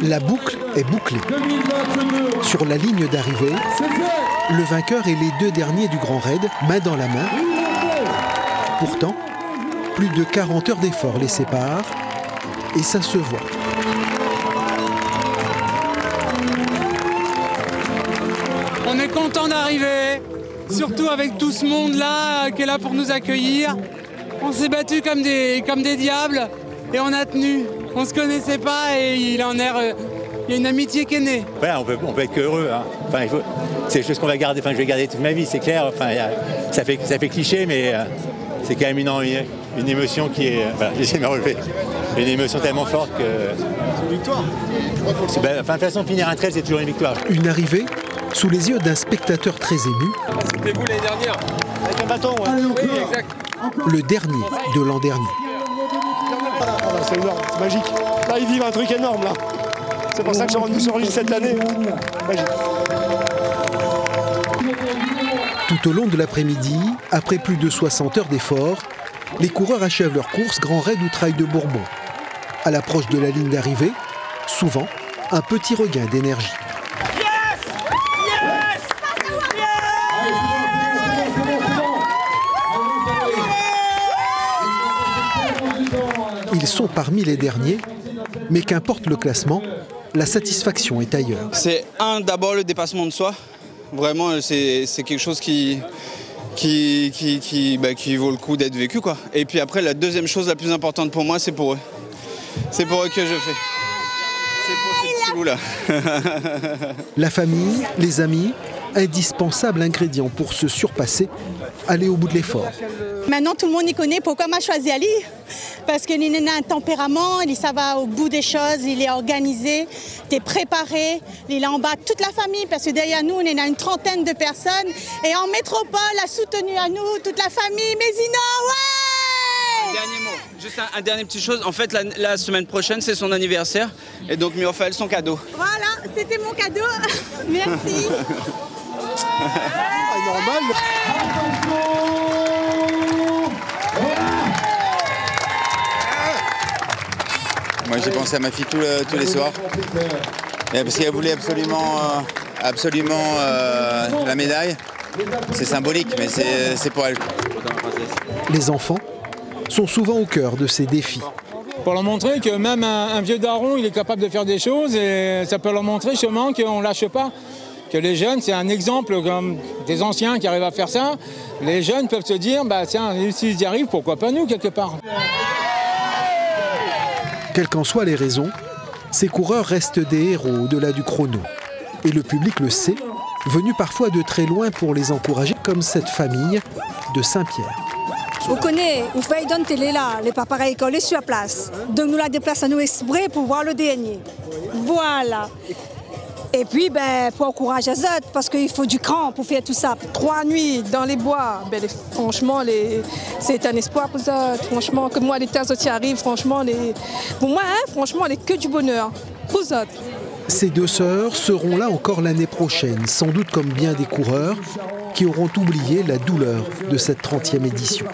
La boucle est bouclée. Sur la ligne d'arrivée, le vainqueur et les deux derniers du Grand Raid, main dans la main. Pourtant, plus de 40 heures d'effort les séparent et ça se voit. On est content d'arriver, surtout avec tout ce monde-là qui est là pour nous accueillir. On s'est battus comme des diables et on a tenu. On ne se connaissait pas et il y a une amitié qui est née. Ouais, on peut être qu'heureux. Hein. Enfin, c'est des choses qu'on va garder. Enfin, je vais garder toute ma vie, c'est clair. Enfin, ça fait cliché, mais c'est quand même une émotion qui est. Voilà, j'essaie de me relever. Une émotion tellement forte que. C'est une victoire. Enfin, de toute façon, finir un trail, c'est toujours une victoire. Une arrivée sous les yeux d'un spectateur très ému. C'était vous l'année dernière. Avec un bâton, ouais. Oui, exact. Le dernier de l'an dernier. C'est énorme, c'est magique. Là, ils vivent un truc énorme, là. C'est pour ça que je suis revenu cette année. Magique. Tout au long de l'après-midi, après plus de 60 heures d'efforts, les coureurs achèvent leur course Grand Raid ou Trail de Bourbon. À l'approche de la ligne d'arrivée, souvent, un petit regain d'énergie. Ils sont parmi les derniers, mais qu'importe le classement, la satisfaction est ailleurs. C'est d'abord le dépassement de soi. Vraiment, c'est quelque chose qui vaut le coup d'être vécu, quoi. Et puis après, la deuxième chose la plus importante pour moi, c'est pour eux. C'est pour eux que je fais. C'est pour ces petits loups-là. La famille, les amis, indispensable ingrédient pour se surpasser, aller au bout de l'effort. Maintenant, tout le monde y connaît pourquoi m'a choisi Ali. Parce qu'il a un tempérament, ça va au bout des choses, il est organisé, il est préparé, il est en bas toute la famille, parce que derrière nous, on est une trentaine de personnes. Et en métropole, a soutenu à nous, toute la famille, Mézina, ouais! Dernier mot, juste un dernier petit chose. En fait, la semaine prochaine, c'est son anniversaire. Et donc, lui offre son cadeau. Voilà, c'était mon cadeau. Merci. Normal. Moi j'ai pensé à ma fille tous les soirs, parce qu'elle voulait absolument la médaille. C'est symbolique, mais c'est pour elle. Les enfants sont souvent au cœur de ces défis. Pour leur montrer que même un vieux daron, il est capable de faire des choses et ça peut leur montrer justement qu'on ne lâche pas. Que les jeunes, c'est un exemple comme des anciens qui arrivent à faire ça. Les jeunes peuvent se dire, bah tiens, s'ils y arrivent, pourquoi pas nous quelque part. Quelles qu'en soient les raisons, ces coureurs restent des héros au-delà du chrono. Et le public le sait, venu parfois de très loin pour les encourager, comme cette famille de Saint-Pierre. Vous connaissez, vous faites donner télé là, les paparazzi collés sur la place. Donc nous la déplaçons à nous exprès pour voir le dernier. Voilà. Et puis, pour encourager les autres, parce qu'il faut du cran pour faire tout ça. 3 nuits dans les bois, franchement, c'est un espoir pour ça. Franchement, que moi, les terres qui arrivent, franchement, pour moi, franchement, elle est que du bonheur pour ça. Ces deux sœurs seront là encore l'année prochaine, sans doute comme bien des coureurs qui auront oublié la douleur de cette 30e édition.